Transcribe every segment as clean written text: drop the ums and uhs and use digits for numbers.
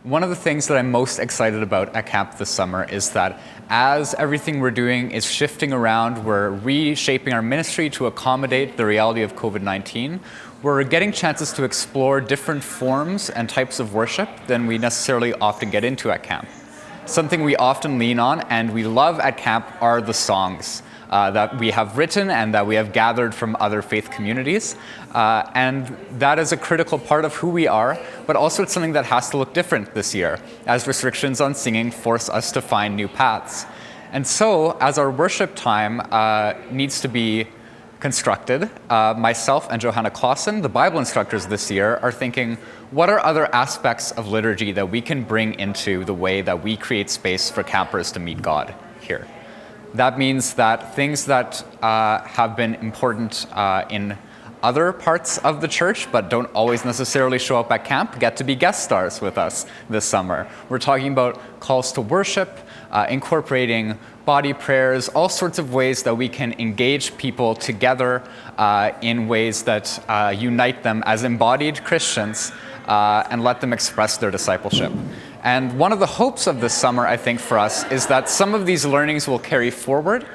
One of the things that I'm most excited about at camp this summer is that as everything we're doing is shifting around, we're reshaping our ministry to accommodate the reality of COVID-19, we're getting chances to explore different forms and types of worship than we necessarily often get into at camp. Something we often lean on and we love at camp are the songs that we have written and that we have gathered from other faith communities. And that is a critical part of who we are, but also it's something that has to look different this year, as restrictions on singing force us to find new paths. And so, as our worship time needs to be constructed, myself and Johanna Clausen, the Bible instructors this year, are thinking, what are other aspects of liturgy that we can bring into the way that we create space for campers to meet God here? That means that things that have been important in other parts of the church but don't always necessarily show up at camp get to be guest stars with us this summer. We're talking about calls to worship, incorporating body prayers, all sorts of ways that we can engage people together in ways that unite them as embodied Christians and let them express their discipleship. And one of the hopes of this summer, I think, for us is that some of these learnings will carry forward,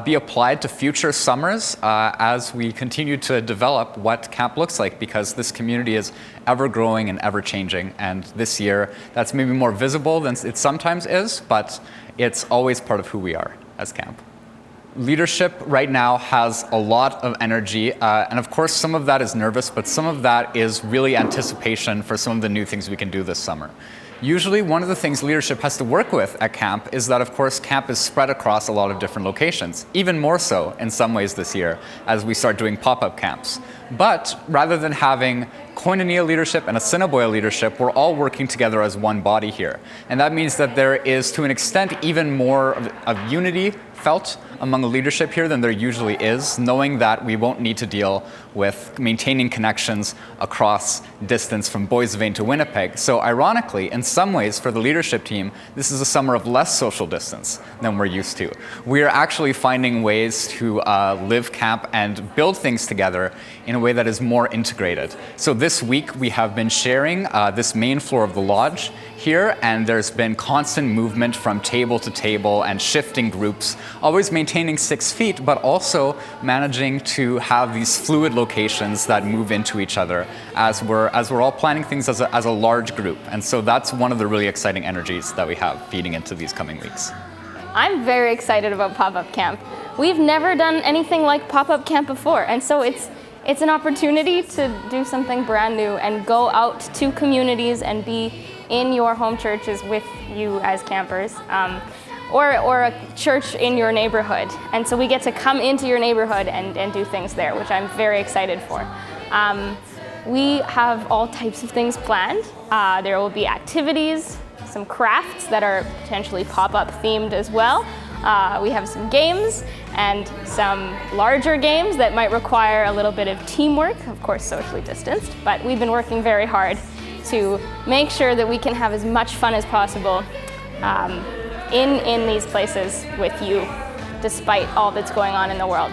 be applied to future summers as we continue to develop what camp looks like, because this community is ever growing and ever changing. And this year, that's maybe more visible than it sometimes is, but it's always part of who we are as camp. Leadership right now has a lot of energy, and of course some of that is nervous, but some of that is really anticipation for some of the new things we can do this summer. Usually one of the things leadership has to work with at camp is that, of course, camp is spread across a lot of different locations, even more so in some ways this year as we start doing pop-up camps. But rather than having koinonia leadership and a synagogue leadership, we're all working together as one body here. And that means that there is, to an extent, even more of unity felt among the leadership here than there usually is, knowing that we won't need to deal with maintaining connections across distance from Boissevain to Winnipeg. So ironically, in some ways, for the leadership team, this is a summer of less social distance than we're used to. We are actually finding ways to live camp and build things together in a way that is more integrated. So this week, we have been sharing this main floor of the lodge here, and there's been constant movement from table to table and shifting groups, always maintaining 6 feet, but also managing to have these fluid locations that move into each other as we're all planning things as a large group. And so that's one of the really exciting energies that we have feeding into these coming weeks. I'm very excited about pop-up camp. We've never done anything like pop-up camp before, and so it's an opportunity to do something brand new and go out to communities and be in your home churches with you as campers, or a church in your neighborhood. And so we get to come into your neighborhood and do things there, which I'm very excited for. We have all types of things planned. There will be activities, some crafts that are potentially pop-up themed as well. We have some games and some larger games that might require a little bit of teamwork, of course socially distanced, but we've been working very hard to make sure that we can have as much fun as possible in these places with you, despite all that's going on in the world.